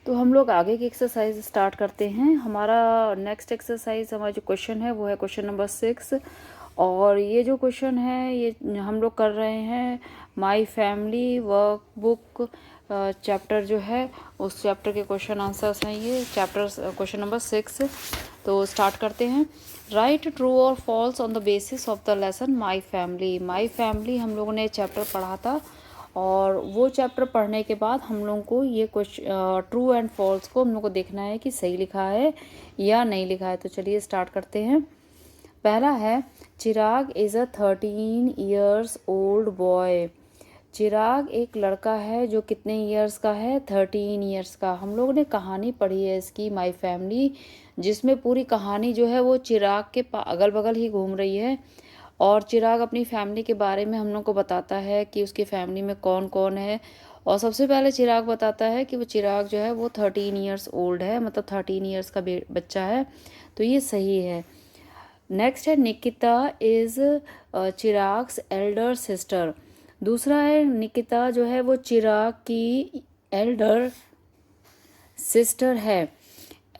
तो हम लोग आगे की एक्सरसाइज स्टार्ट करते हैं। हमारा नेक्स्ट एक्सरसाइज, हमारा जो क्वेश्चन है वो है क्वेश्चन नंबर 6। और ये जो क्वेश्चन है ये हम लोग कर रहे हैं माय फैमिली वर्कबुक चैप्टर जो है उस चैप्टर के क्वेश्चन आंसर्स हैं। ये चैप्टर क्वेश्चन नंबर 6। तो स्टार्ट करते हैं। राइट ट्रू और falls on the basis of the lesson my family. My family हम लोगों ने चैप्टर पढ़ा था और वो चैप्टर पढ़ने के बाद हम लोगों को ये क्वेश्चन ट्रू एंड फॉल्स को हम लोग को देखना है कि सही लिखा है या नहीं लिखा है। तो चलिए स्टार्ट करते हैं। पहला है Chirag is a 13 years old boy. Chirag एक लड़का है जो कितने ईयर्स का है? 13 ईयर्स का। हम लोगों ने कहानी पढ़ी है इसकी माय फैमिली, जिसमें पूरी कहानी जो है वो चिराग के अगल बगल ही घूम रही है और चिराग अपनी फैमिली के बारे में हम लोग को बताता है कि उसकी फैमिली में कौन कौन है। और सबसे पहले चिराग बताता है कि वो चिराग जो है वो 13 ईयर्स ओल्ड है, मतलब 13 ईयर्स का बच्चा है। तो ये सही है। नेक्स्ट है निकिता इज़ चिराग्स एल्डर सिस्टर। दूसरा है निकिता जो है वो चिराग की एल्डर सिस्टर है।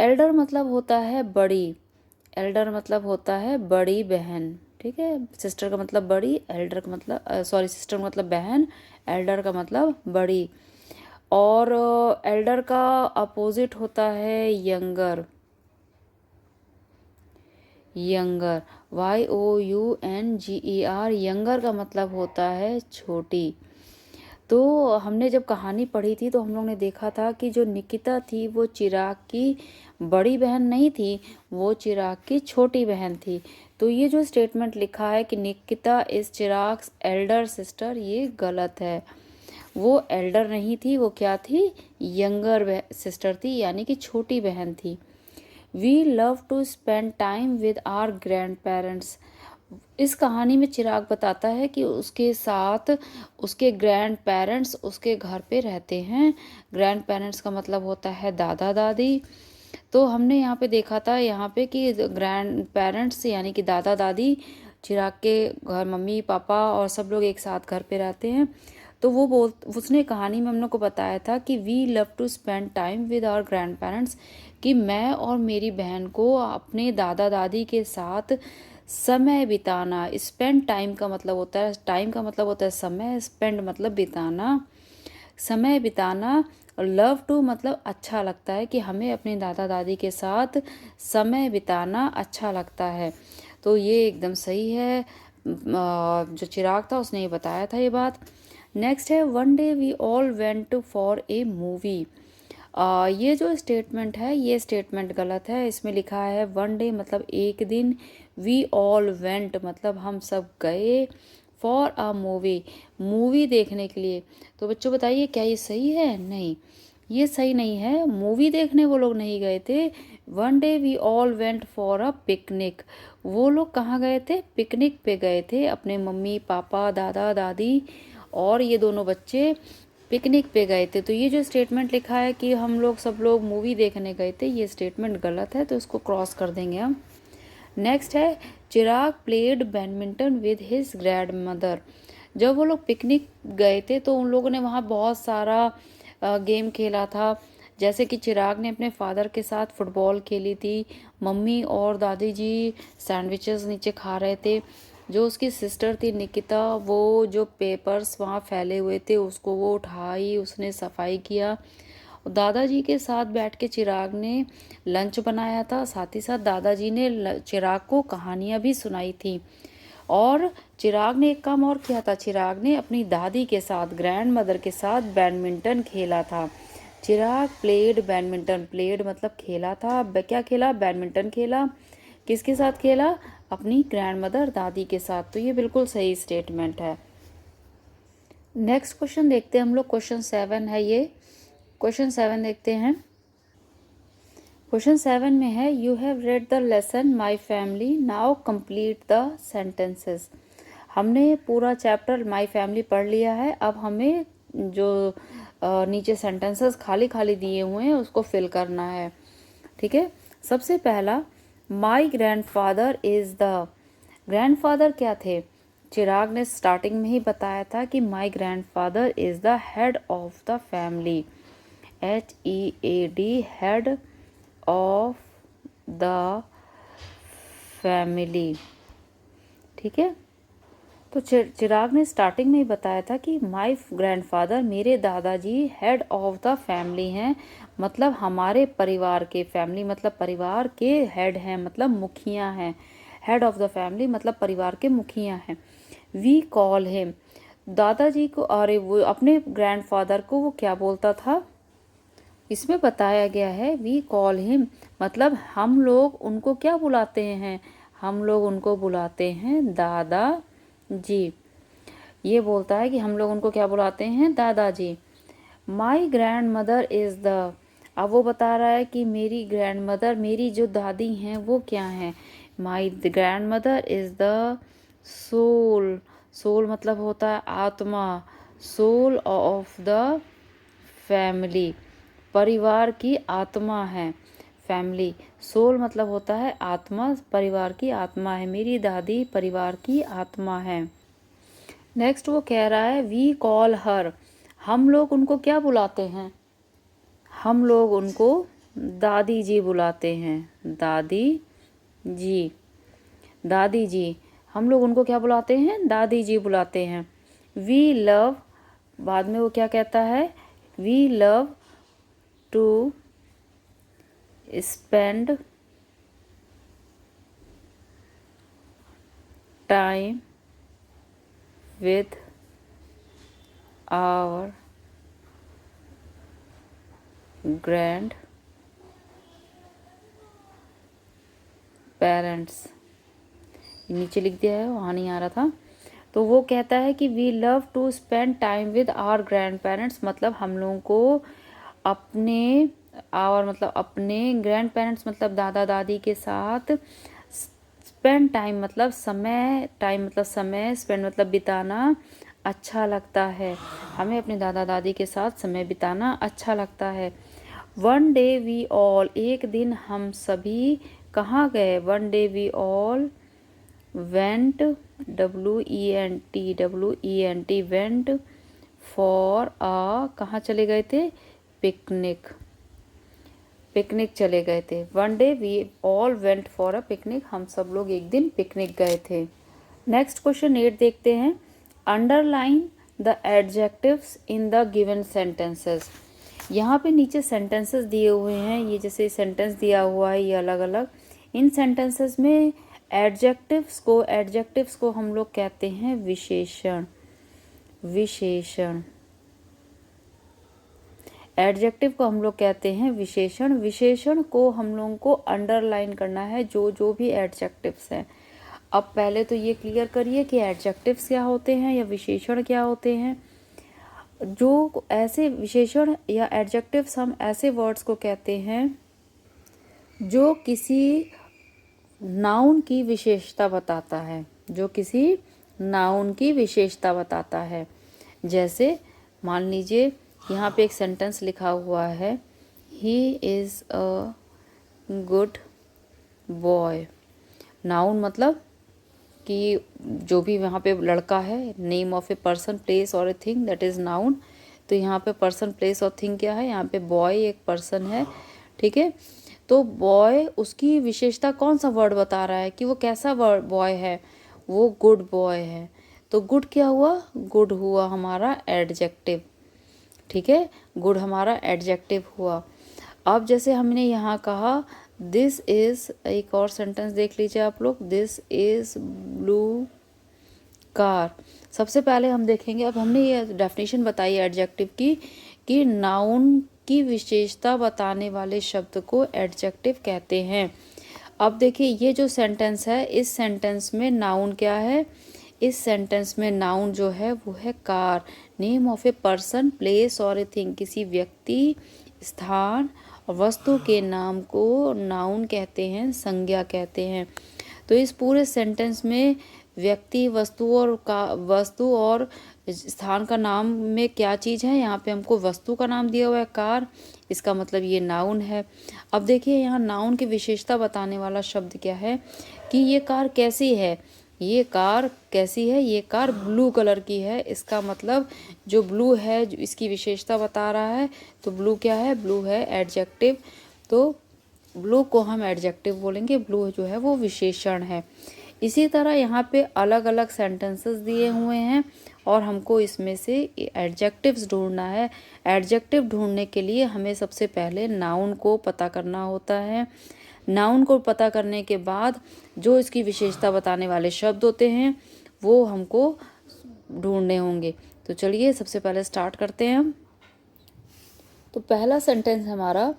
एल्डर मतलब होता है बड़ी, एल्डर मतलब होता है बड़ी बहन, ठीक है। सिस्टर का मतलब बड़ी, एल्डर का मतलब सिस्टर का मतलब बहन, एल्डर का मतलब बड़ी। और एल्डर का अपोजिट होता है यंगर। यंगर YOUNGER, यंगर का मतलब होता है छोटी। तो हमने जब कहानी पढ़ी थी तो हम लोग ने देखा था कि जो निकिता थी वो चिराग की बड़ी बहन नहीं थी, वो चिराग की छोटी बहन थी। तो ये जो स्टेटमेंट लिखा है कि निकिता इज़ चिराग्स एल्डर सिस्टर, ये गलत है। वो एल्डर नहीं थी, वो क्या थी? यंगर सिस्टर थी, यानी कि छोटी बहन थी। We love to spend time with our grandparents. इस कहानी में चिराग बताता है कि उसके साथ उसके ग्रैंड पेरेंट्स उसके घर पे रहते हैं। ग्रैंड पेरेंट्स का मतलब होता है दादा दादी। तो हमने यहाँ पे देखा था यहाँ पे कि ग्रैंड पेरेंट्स यानी कि दादा दादी चिराग के घर, मम्मी पापा और सब लोग एक साथ घर पे रहते हैं। तो उसने कहानी में हम लोग को बताया था कि we love to spend time with our grandparents, कि मैं और मेरी बहन को अपने दादा दादी के साथ समय बिताना। स्पेंड टाइम का मतलब होता है, टाइम का मतलब होता है समय, स्पेंड मतलब बिताना, समय बिताना। और लव टू मतलब अच्छा लगता है, कि हमें अपने दादा दादी के साथ समय बिताना अच्छा लगता है। तो ये एकदम सही है। जो चिराग था उसने ये बताया था ये बात। नेक्स्ट है one day we all went for a movie. ये जो स्टेटमेंट है ये स्टेटमेंट गलत है। इसमें लिखा है वन डे मतलब एक दिन, वी ऑल वेंट मतलब हम सब गए, फॉर अ मूवी मूवी देखने के लिए। तो बच्चों बताइए क्या ये सही है? नहीं, ये सही नहीं है। मूवी देखने वो लोग नहीं गए थे। One day we all went for a picnic. वो लोग कहाँ गए थे? पिकनिक पे गए थे। अपने मम्मी पापा दादा दादी और ये दोनों बच्चे पिकनिक पे गए थे। तो ये जो स्टेटमेंट लिखा है कि हम लोग सब लोग मूवी देखने गए थे, ये स्टेटमेंट गलत है, तो इसको क्रॉस कर देंगे हम। नेक्स्ट है Chirag played badminton with his grandmother. जब वो लोग पिकनिक गए थे तो उन लोगों ने वहाँ बहुत सारा गेम खेला था। जैसे कि चिराग ने अपने फादर के साथ फुटबॉल खेली थी, मम्मी और दादी जी सैंडविचेस नीचे खा रहे थे। जो उसकी सिस्टर थी निकिता, वो जो पेपर्स वहाँ फैले हुए थे उसको वो उठाई, उसने सफाई किया। दादाजी के साथ बैठ के चिराग ने लंच बनाया था। साथ ही साथ दादाजी ने चिराग को कहानियाँ भी सुनाई थी। और चिराग ने एक काम और किया था, चिराग ने अपनी दादी के साथ, ग्रैंड मदर के साथ बैडमिंटन खेला था। चिराग प्लेड बैडमिंटन, प्लेड मतलब खेला था। क्या खेला? बैडमिंटन खेला। किसके साथ खेला? अपनी ग्रैंड मदर दादी के साथ। तो ये बिल्कुल सही स्टेटमेंट है। नेक्स्ट क्वेश्चन देखते हैं हम लोग। क्वेश्चन 7 है ये। क्वेश्चन 7 देखते हैं। क्वेश्चन 7 में है you have read the lesson my family, now complete the sentences. हमने पूरा चैप्टर माई फैमिली पढ़ लिया है। अब हमें जो नीचे सेंटेंसेस खाली खाली दिए हुए हैं उसको फिल करना है, ठीक है। सबसे पहला, माई ग्रैंडफादर इज़ द। ग्रैंडफादर क्या थे? चिराग ने स्टार्टिंग में ही बताया था कि माई grandfather is the head of the family. HEAD, head of the family. ठीक है, तो चिराग ने स्टार्टिंग में ही बताया था कि माय ग्रैंडफादर, मेरे दादाजी हेड ऑफ द फैमिली हैं, मतलब हमारे परिवार के, फैमिली मतलब परिवार के हेड हैं, मतलब मुखिया हैं। हेड ऑफ द फैमिली मतलब परिवार के मुखिया हैं। वी कॉल हिम, दादाजी को, अरे वो अपने ग्रैंडफादर को वो क्या बोलता था, इसमें बताया गया है वी कॉल हिम, मतलब हम लोग उनको क्या बुलाते हैं, हम लोग उनको बुलाते हैं दादा जी। ये बोलता है कि हम लोग उनको क्या बुलाते हैं, दादाजी। माई ग्रैंड मदर इज़ द, अब वो बता रहा है कि मेरी ग्रैंड मदर, मेरी जो दादी हैं वो क्या हैं। My grandmother is the soul, soul मतलब होता है आत्मा, सोल ऑफ द फैमिली, परिवार की आत्मा है। फैमिली, सोल मतलब होता है आत्मा, परिवार की आत्मा है, मेरी दादी परिवार की आत्मा है। नेक्स्ट वो कह रहा है वी कॉल हर, हम लोग उनको क्या बुलाते हैं, हम लोग उनको दादी जी बुलाते हैं, दादी जी, दादी जी, हम लोग उनको क्या बुलाते हैं, दादी जी बुलाते हैं। वी लव, बाद में वो क्या कहता है, we love to spend time with our grandparents, नीचे लिख दिया है, वहाँ नहीं आ रहा था। तो वो कहता है कि we love to spend time with our grandparents, मतलब हम लोगों को अपने, आवर मतलब अपने, ग्रैंड पेरेंट्स मतलब दादा दादी के साथ, स्पेंड टाइम मतलब समय, टाइम मतलब समय, स्पेंड मतलब बिताना, अच्छा लगता है, हमें अपने दादा दादी के साथ समय बिताना अच्छा लगता है। वन डे वी ऑल, एक दिन हम सभी कहाँ गए, one day we all went, WENT went for a, कहाँ चले गए थे, पिकनिक, पिकनिक चले गए थे। One day we all went for a picnic, हम सब लोग एक दिन पिकनिक गए थे। नेक्स्ट क्वेश्चन 8 देखते हैं। Underline the adjectives in the given sentences, यहाँ पे नीचे सेंटेंसेस दिए हुए हैं, ये जैसे सेंटेंस दिया हुआ है ये अलग अलग, इन सेंटेंसेस में एडजेक्टिव्स को हम लोग कहते हैं विशेषण, विशेषण, एडजेक्टिव को हम लोग कहते हैं विशेषण। विशेषण को हम लोगों को अंडरलाइन करना है, जो जो भी एडजेक्टिव्स हैं। अब पहले तो ये क्लियर करिए कि एडजेक्टिव्स क्या होते हैं या विशेषण क्या होते हैं। जो ऐसे विशेषण या एडजेक्टिव्स, हम ऐसे वर्ड्स को कहते हैं जो किसी नाउन की विशेषता बताता है, जो किसी नाउन की विशेषता बताता है। जैसे मान लीजिए यहाँ पे एक सेंटेंस लिखा हुआ है, he is a good boy, noun मतलब कि जो भी वहाँ पे लड़का है, name of a person, place और a thing, that is noun. तो यहाँ पे पर्सन, प्लेस और थिंग क्या है, यहाँ पे बॉय एक पर्सन है, ठीक है। तो बॉय, उसकी विशेषता कौन सा वर्ड बता रहा है कि वो कैसा वर्ड बॉय है, वो गुड बॉय है। तो गुड क्या हुआ, गुड हुआ हमारा एडजेक्टिव, ठीक है, गुड हमारा एडजेक्टिव हुआ। अब जैसे हमने यहाँ कहा दिस इज़, एक और सेंटेंस देख लीजिए आप लोग, दिस इज़ ब्लू कार। सबसे पहले हम देखेंगे, अब हमने ये डेफिनेशन बताई एडजेक्टिव की कि नाउन की विशेषता बताने वाले शब्द को एडजेक्टिव कहते हैं। अब देखिए ये जो सेंटेंस है, इस सेंटेंस में नाउन क्या है, इस सेंटेंस में नाउन जो है वो है car, name of a person, place और ए थिंग, किसी व्यक्ति, स्थान और वस्तु के नाम को नाउन कहते हैं, संज्ञा कहते हैं। तो इस पूरे सेंटेंस में व्यक्ति, वस्तु और स्थान का नाम में क्या चीज़ है, यहाँ पे हमको वस्तु का नाम दिया हुआ है कार, इसका मतलब ये नाउन है। अब देखिए यहाँ नाउन की विशेषता बताने वाला शब्द क्या है कि ये कार कैसी है, ये कार कैसी है? ये कार ब्लू कलर की है। इसका मतलब जो ब्लू है जो इसकी विशेषता बता रहा है। तो ब्लू क्या है? ब्लू है एडजेक्टिव। तो ब्लू को हम एडजेक्टिव बोलेंगे, ब्लू जो है वो विशेषण है। इसी तरह यहाँ पे अलग अलग सेंटेंसेस दिए हुए हैं और हमको इसमें से एडजेक्टिव्स ढूंढना है। एडजेक्टिव ढूंढने के लिए हमें सबसे पहले नाउन को पता करना होता है। नाउन को पता करने के बाद जो इसकी विशेषता बताने वाले शब्द होते हैं वो हमको ढूंढने होंगे। तो चलिए सबसे पहले स्टार्ट करते हैं हम। तो पहला सेंटेंस हमारा,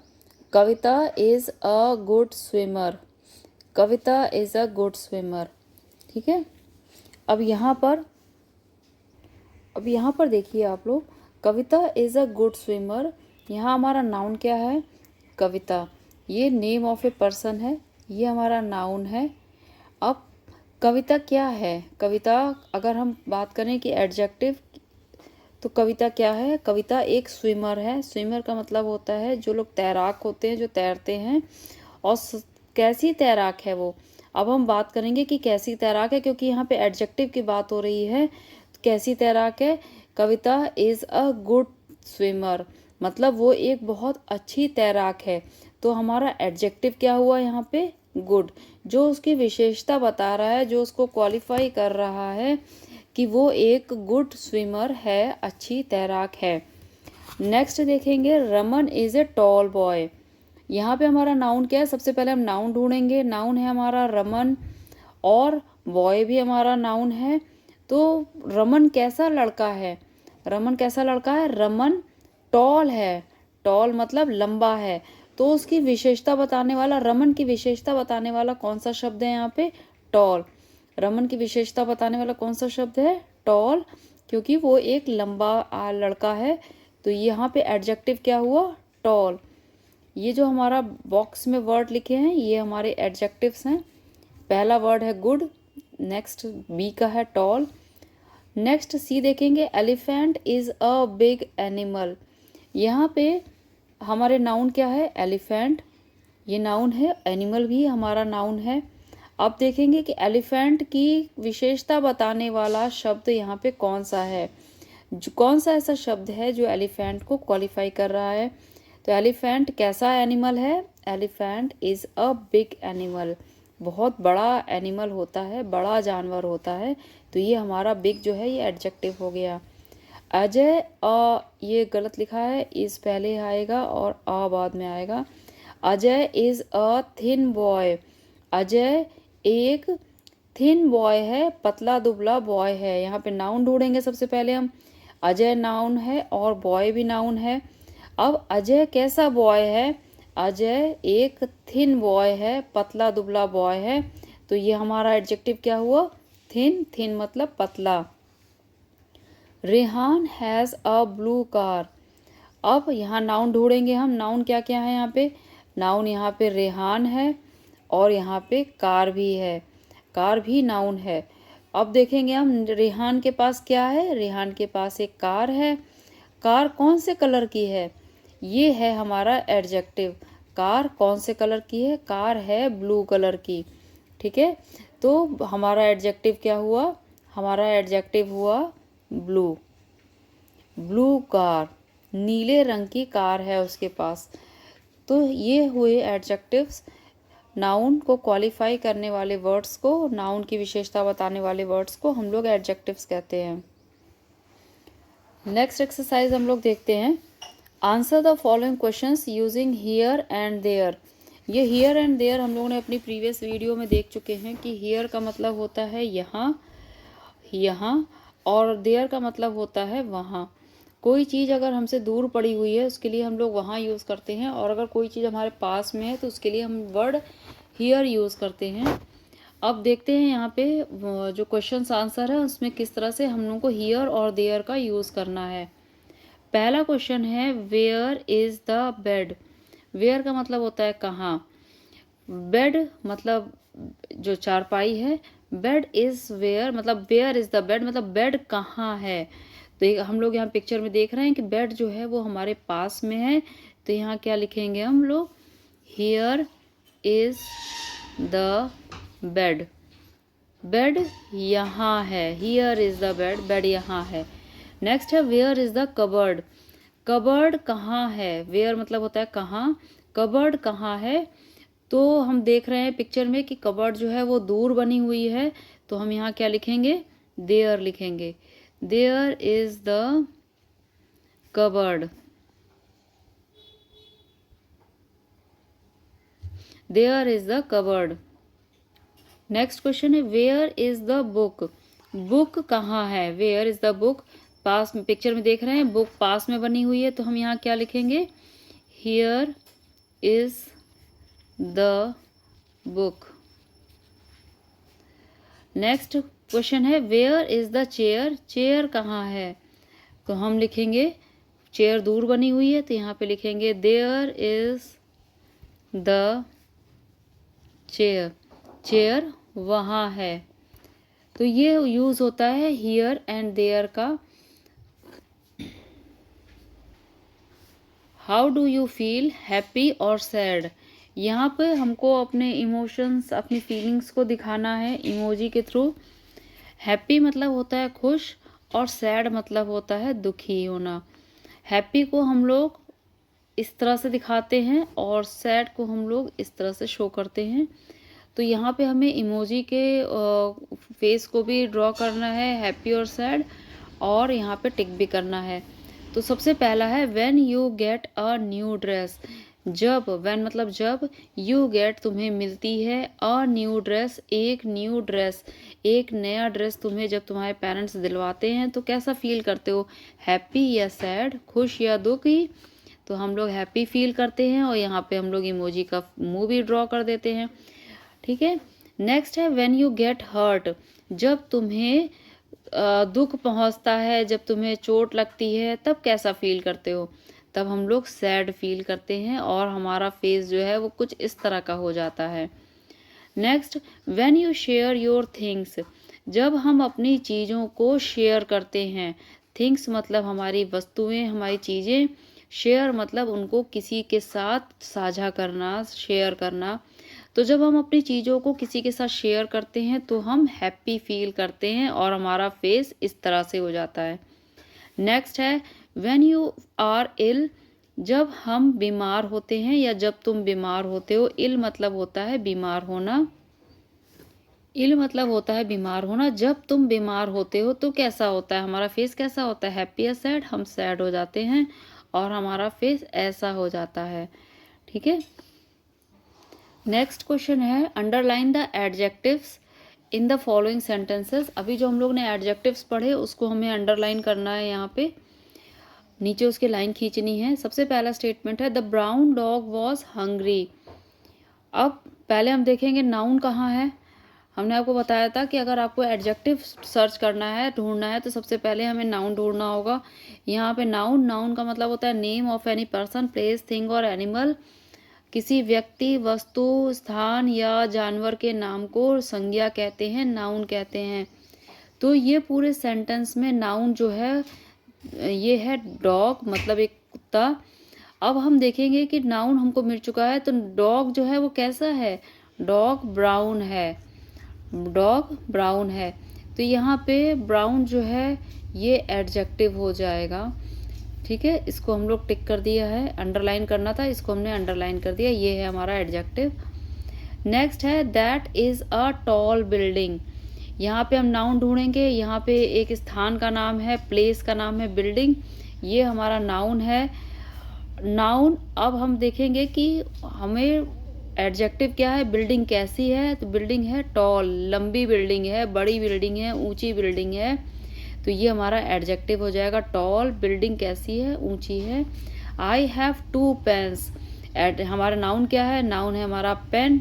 Kavita is a good swimmer. Kavita is a good swimmer. ठीक है। अब यहाँ पर देखिए आप लोग, Kavita is a good swimmer. यहाँ हमारा नाउन क्या है? कविता। ये नेम ऑफ ए पर्सन है, ये हमारा नाउन है। अब कविता क्या है? कविता अगर हम बात करें कि एडजेक्टिव, तो कविता क्या है? कविता एक स्विमर है। स्विमर का मतलब होता है जो लोग तैराक होते हैं, जो तैरते हैं। और कैसी तैराक है वो? अब हम बात करेंगे कि कैसी तैराक है, क्योंकि यहाँ पे एडजेक्टिव की बात हो रही है। कैसी तैराक है? कविता इज़ अ गुड स्विमर, मतलब वो एक बहुत अच्छी तैराक है। तो हमारा एडजेक्टिव क्या हुआ यहाँ पे? गुड। जो उसकी विशेषता बता रहा है, जो उसको क्वालिफाई कर रहा है कि वो एक गुड स्विमर है, अच्छी तैराक है। नेक्स्ट देखेंगे, Raman is a tall boy. यहाँ पे हमारा नाउन क्या है? सबसे पहले हम नाउन ढूंढेंगे। नाउन है हमारा रमन और बॉय भी हमारा नाउन है। तो रमन कैसा लड़का है? रमन कैसा लड़का है? रमन टॉल है। टॉल मतलब लंबा है। तो उसकी विशेषता बताने वाला, रमन की विशेषता बताने वाला कौन सा शब्द है यहाँ पे? टॉल। रमन की विशेषता बताने वाला कौन सा शब्द है? टॉल, क्योंकि वो एक लंबा लड़का है। तो यहाँ पे एडजेक्टिव क्या हुआ? टॉल। ये जो हमारा बॉक्स में वर्ड लिखे हैं ये हमारे एडजेक्टिव्स हैं। पहला वर्ड है गुड, नेक्स्ट बी का है टॉल। नेक्स्ट सी देखेंगे, elephant is a big animal. यहाँ पे हमारे नाउन क्या है? एलिफेंट, ये नाउन है। एनिमल भी हमारा नाउन है। अब देखेंगे कि एलिफेंट की विशेषता बताने वाला शब्द यहाँ पे कौन सा है, जो कौन सा ऐसा शब्द है जो एलिफेंट को क्वालिफाई कर रहा है। तो एलिफेंट कैसा एनिमल है? Elephant is a big animal, बहुत बड़ा एनिमल होता है, बड़ा जानवर होता है। तो ये हमारा बिग जो है ये एडजेक्टिव हो गया। अजय ये गलत लिखा है, इस पहले आएगा और बाद में आएगा। Ajay is a thin boy. Ajay एक थिन बॉय है, पतला दुबला बॉय है। यहाँ पे नाउन ढूंढेंगे सबसे पहले हम। अजय नाउन है और बॉय भी नाउन है। अब अजय कैसा बॉय है? अजय एक थिन बॉय है, पतला दुबला बॉय है। तो ये हमारा एडजेक्टिव क्या हुआ? थिन। थिन मतलब पतला। Rehan has a blue car. अब यहाँ नाउन ढूंढेंगे हम। नाउन क्या क्या है यहाँ पे? नाउन यहाँ पे रेहान है और यहाँ पे कार भी है। कार भी नाउन है। अब देखेंगे हम रेहान के पास क्या है? रेहान के पास एक कार है। कार कौन से कलर की है? ये है हमारा एडजेक्टिव। कार कौन से कलर की है? कार है ब्लू कलर की। ठीक है। तो हमारा एडजेक्टिव क्या हुआ? हमारा एडजेक्टिव हुआ ब्लू। ब्लू कार, नीले रंग की कार है उसके पास। तो ये हुए एडजेक्टिव्स। नाउन को क्वालिफाई करने वाले वर्ड्स को, नाउन की विशेषता बताने वाले वर्ड्स को हम लोग एडजेक्टिव्स कहते हैं। नेक्स्ट एक्सरसाइज हम लोग देखते हैं। Answer the following questions using here and there. ये हियर एंड देयर हम लोगों ने अपनी प्रीवियस वीडियो में देख चुके हैं कि हियर का मतलब होता है यहाँ, यहाँ, और देयर का मतलब होता है वहाँ। कोई चीज़ अगर हमसे दूर पड़ी हुई है उसके लिए हम लोग वहाँ यूज़ करते हैं, और अगर कोई चीज़ हमारे पास में है तो उसके लिए हम वर्ड हियर यूज़ करते हैं। अब देखते हैं यहाँ पे जो क्वेश्चन आंसर है उसमें किस तरह से हम लोग को हियर और देयर का यूज़ करना है। पहला क्वेश्चन है, where is the bed. Where का मतलब होता है कहाँ। बेड मतलब जो चारपाई है। बेड इज़ वेयर, मतलब वेयर इज़ द बेड मतलब बेड कहाँ है। तो हम लोग यहाँ पिक्चर में देख रहे हैं कि बेड जो है वो हमारे पास में है। तो यहाँ क्या लिखेंगे हम लोग? Here is the bed. Bed यहाँ है, here is the bed, bed यहाँ है। नेक्स्ट है where is the cupboard, cupboard कहाँ है, वेयर मतलब होता है कहाँ, कबर्ड कहाँ है। तो हम देख रहे हैं पिक्चर में कि कबर्ड जो है वो दूर बनी हुई है, तो हम यहाँ क्या लिखेंगे, देयर लिखेंगे, there is the cupboard, there is the cupboard. Next question है where is the book, book कहाँ है, वेयर इज द बुक, पास में पिक्चर में देख रहे हैं बुक पास में बनी हुई है, तो हम यहाँ क्या लिखेंगे, here is the book. Next question है where is the chair, chair कहाँ है, तो हम लिखेंगे चेयर दूर बनी हुई है, तो यहाँ पे लिखेंगे there is the chair, chair वहाँ है। तो ये यूज होता है हियर एंड देयर का। How do you feel, happy और सैड, यहाँ पे हमको अपने इमोशंस, अपनी फीलिंग्स को दिखाना है इमोजी के थ्रू। हैप्पी मतलब होता है खुश और सैड मतलब होता है दुखी होना। हैप्पी को हम लोग इस तरह से दिखाते हैं और सैड को हम लोग इस तरह से शो करते हैं। तो यहाँ पे हमें इमोजी के फेस को भी ड्रॉ करना है, हैप्पी और सैड, और यहाँ पे टिक भी करना है। तो सबसे पहला है when you get a new dress, जब, व्हेन मतलब जब, यू गेट तुम्हें मिलती है, अ न्यू ड्रेस एक न्यू ड्रेस, एक नया ड्रेस तुम्हें जब तुम्हारे पेरेंट्स दिलवाते हैं तो कैसा फील करते हो, हैप्पी या सैड, खुश या दुखी। तो हम लोग हैप्पी फील करते हैं और यहाँ पे हम लोग इमोजी का मुंह भी ड्रॉ कर देते हैं, ठीक है। नेक्स्ट है व्हेन यू गेट हर्ट, जब तुम्हें दुख पहुंचता है, जब तुम्हें चोट लगती है तब कैसा फील करते हो, तब हम लोग सैड फील करते हैं और हमारा फेस जो है वो कुछ इस तरह का हो जाता है। Next when you share your things, जब हम अपनी चीज़ों को शेयर करते हैं, थिंग्स मतलब हमारी वस्तुएं, हमारी चीज़ें, शेयर मतलब उनको किसी के साथ साझा करना, शेयर करना। तो जब हम अपनी चीज़ों को किसी के साथ शेयर करते हैं तो हम हैप्पी फील करते हैं और हमारा फेस इस तरह से हो जाता है। नेक्स्ट है व्हेन यू आर इल, जब हम बीमार होते हैं या जब तुम बीमार होते हो। इल मतलब होता है बीमार होना, इल मतलब होता है बीमार होना। जब तुम बीमार होते हो तो कैसा होता है, हमारा फेस कैसा होता है, हैप्पी या सैड, हम सैड हो जाते हैं और हमारा फेस ऐसा हो जाता है, ठीक है। नेक्स्ट क्वेश्चन है underline the adjectives in the following sentences. अभी जो हम लोग ने एडजेक्टिव्स पढ़े उसको हमें अंडरलाइन करना है, यहाँ पे नीचे उसके लाइन खींचनी है। सबसे पहला स्टेटमेंट है the brown dog was hungry. अब पहले हम देखेंगे नाउन कहाँ है। हमने आपको बताया था कि अगर आपको एडजेक्टिव सर्च करना है, ढूंढना है, तो सबसे पहले हमें नाउन ढूंढना होगा। यहाँ पे नाउन, नाउन का मतलब होता है name of any person, place, thing और एनिमल। किसी व्यक्ति, वस्तु, स्थान या जानवर के नाम को संज्ञा कहते हैं, नाउन कहते हैं। तो ये पूरे सेंटेंस में नाउन जो है ये है डॉग, मतलब एक कुत्ता। अब हम देखेंगे कि नाउन हमको मिल चुका है, तो डॉग जो है वो कैसा है, डॉग ब्राउन है, डॉग ब्राउन है। तो यहाँ पे ब्राउन जो है ये एडजेक्टिव हो जाएगा, ठीक है। इसको हम लोग टिक कर दिया है, अंडरलाइन करना था, इसको हमने अंडरलाइन कर दिया, ये है हमारा एडजेक्टिव। नेक्स्ट है that is a tall building. यहाँ पे हम नाउन ढूंढेंगे, यहाँ पे एक स्थान का नाम है, प्लेस का नाम है, बिल्डिंग, ये हमारा नाउन है, नाउन। अब हम देखेंगे कि हमें एडजेक्टिव क्या है, बिल्डिंग कैसी है, तो बिल्डिंग है टॉल, लंबी बिल्डिंग है, बड़ी बिल्डिंग है, ऊंची बिल्डिंग है। तो ये हमारा एडजेक्टिव हो जाएगा टॉल, बिल्डिंग कैसी है, ऊंची है। आई हैव 2 पेन्स, हमारा नाउन क्या है, नाउन है हमारा पेन,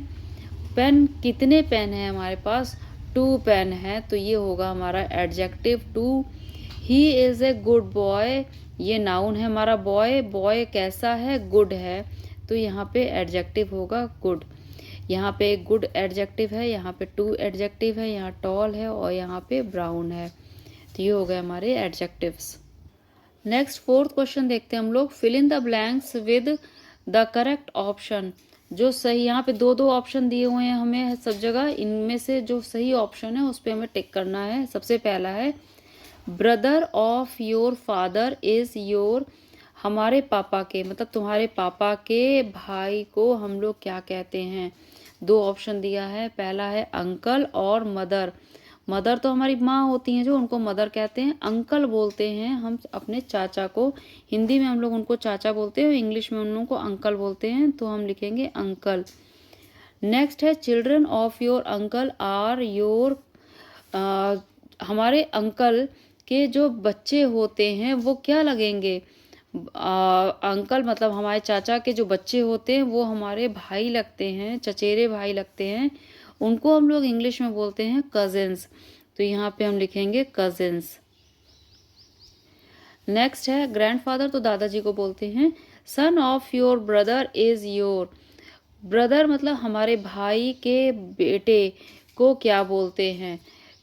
पेन कितने पेन है हमारे पास, 2 पेन है, तो ये होगा हमारा adjective 2। He is a good boy, ये नाउन है हमारा बॉय, बॉय कैसा है, गुड है, तो यहाँ पे एडजेक्टिव होगा गुड। यहाँ पे एक गुड एडजेक्टिव है, यहाँ पे 2 एडजेक्टिव है, यहाँ टॉल है और यहाँ पे ब्राउन है। तो ये हो गए हमारे एडजेक्टिव्स। नेक्स्ट 4th क्वेश्चन देखते हैं हम लोग, fill in the blanks with the correct option. जो सही, यहाँ पे दो दो ऑप्शन दिए हुए हैं हमें सब जगह, इनमें से जो सही ऑप्शन है उस पर हमें टिक करना है। सबसे पहला है brother of your father is your, हमारे पापा के मतलब तुम्हारे पापा के भाई को हम लोग क्या कहते हैं। दो ऑप्शन दिया है, पहला है अंकल और मदर। मदर तो हमारी माँ होती हैं जो, उनको मदर कहते हैं। अंकल बोलते हैं हम अपने चाचा को, हिंदी में हम लोग उनको चाचा बोलते हैं, इंग्लिश में उन लोगों को अंकल बोलते हैं, तो हम लिखेंगे अंकल। नेक्स्ट है children of your uncle are your, हमारे अंकल के जो बच्चे होते हैं वो क्या लगेंगे। अंकल मतलब हमारे चाचा के जो बच्चे होते हैं वो हमारे भाई लगते हैं, चचेरे भाई लगते हैं, उनको हम लोग इंग्लिश में बोलते हैं कजिन्स, तो यहाँ पे हम लिखेंगे कजिन्स। नेक्स्ट है ग्रैंडफादर, तो दादाजी को बोलते हैं। Son of your brother is your, brother मतलब हमारे भाई के बेटे को क्या बोलते हैं।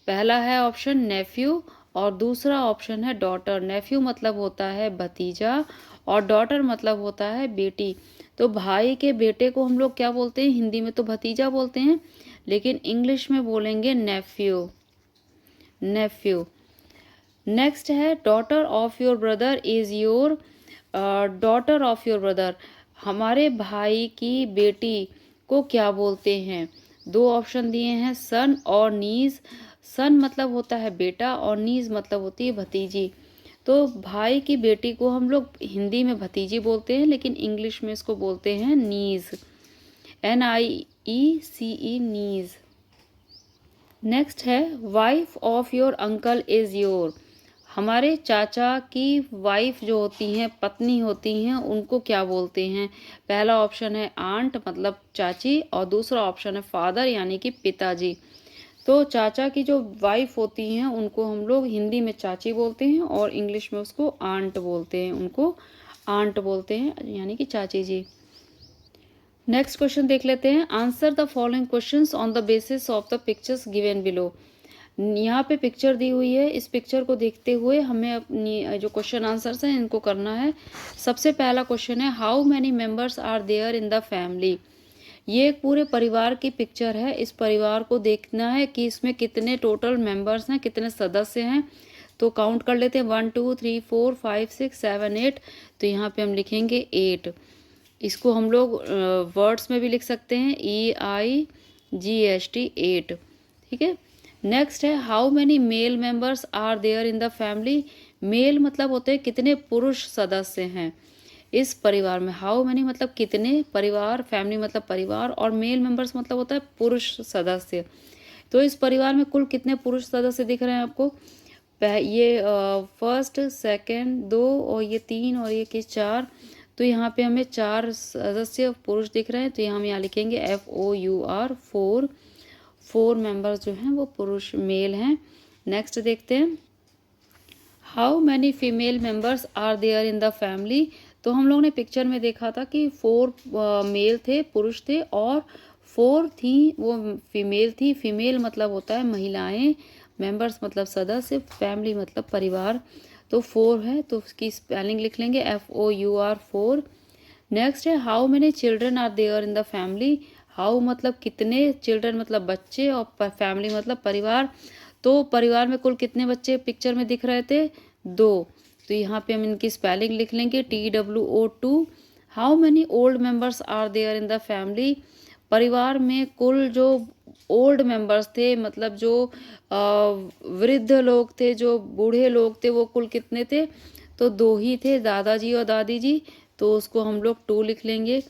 पहला है ऑप्शन नेफ्यू और दूसरा ऑप्शन है डॉटर। नेफ्यू मतलब होता है भतीजा और डॉटर मतलब होता है बेटी। तो भाई के बेटे को हम लोग क्या बोलते हैं, हिंदी में तो भतीजा बोलते हैं, लेकिन इंग्लिश में बोलेंगे नेफ्यू, नेफ्यू। नेक्स्ट है daughter of your brother is your, daughter of your brother हमारे भाई की बेटी को क्या बोलते हैं। दो ऑप्शन दिए हैं, सन और नीज। सन मतलब होता है बेटा और नीज मतलब होती है भतीजी। तो भाई की बेटी को हम लोग हिंदी में भतीजी बोलते हैं, लेकिन इंग्लिश में इसको बोलते हैं नीज, NIECE, नीज। नेक्स्ट है wife of your uncle is your, हमारे चाचा की वाइफ जो होती हैं, पत्नी होती हैं, उनको क्या बोलते हैं। पहला ऑप्शन है आंट मतलब चाची और दूसरा ऑप्शन है फादर यानी कि पिताजी। तो चाचा की जो वाइफ होती हैं उनको हम लोग हिंदी में चाची बोलते हैं और इंग्लिश में उसको आंट बोलते हैं, उनको आंट बोलते हैं यानी कि चाची जी। नेक्स्ट क्वेश्चन देख लेते हैं। Answer the following questions on the basis of the pictures given below. यहाँ पे पिक्चर दी हुई है, इस पिक्चर को देखते हुए हमें अपनी जो क्वेश्चन आंसर्स हैं इनको करना है। सबसे पहला क्वेश्चन है how many members are there in the family. ये एक पूरे परिवार की पिक्चर है, इस परिवार को देखना है कि इसमें कितने टोटल मेंबर्स हैं, कितने सदस्य हैं। तो काउंट कर लेते हैं 1 2 3 4 5 6 7 8। तो यहाँ पे हम लिखेंगे 8। इसको हम लोग वर्ड्स में भी लिख सकते हैं, EIGHT 8, ठीक है। नेक्स्ट है how many male members are there in the family. Male मतलब होते हैं कितने पुरुष सदस्य हैं इस परिवार में। हाउ मैनी मतलब कितने, परिवार, फैमिली मतलब परिवार, और मेल मेंबर्स मतलब होता है पुरुष सदस्य। तो इस परिवार में कुल कितने पुरुष सदस्य दिख रहे हैं आपको। ये फर्स्ट, सेकंड, 2 और ये 3 और ये 4। तो यहाँ पे हमें 4 सदस्य पुरुष दिख रहे हैं, तो यहाँ हम यहाँ लिखेंगे FOUR 4। 4 मेंबर्स जो हैं वो पुरुष मेल हैं। नेक्स्ट देखते हैं how many female members are there in the family. तो हम लोगों ने पिक्चर में देखा था कि 4 मेल थे, पुरुष थे, और 4 थी वो फीमेल थी। फीमेल मतलब होता है महिलाएं, मेंबर्स मतलब सदस्य, फैमिली मतलब परिवार। तो 4 है तो उसकी स्पेलिंग लिख लेंगे FOUR 4। नेक्स्ट है how many children are there in the family. How मतलब कितने, चिल्ड्रन मतलब बच्चे और फैमिली मतलब परिवार। तो परिवार में कुल कितने बच्चे पिक्चर में दिख रहे थे, 2। तो यहाँ पे हम इनकी स्पेलिंग लिख लेंगे TWO2। How many old members are there in the family. परिवार में कुल जो ओल्ड मेंबर्स थे मतलब जो वृद्ध लोग थे, जो बूढ़े लोग थे, वो कुल कितने थे, तो 2 ही थे, दादाजी और दादी जी। तो उसको हम लोग 2 लिख लेंगे।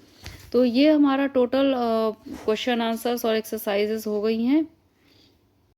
तो ये हमारा टोटल क्वेश्चन आंसर्स और एक्सरसाइजेस हो गई हैं।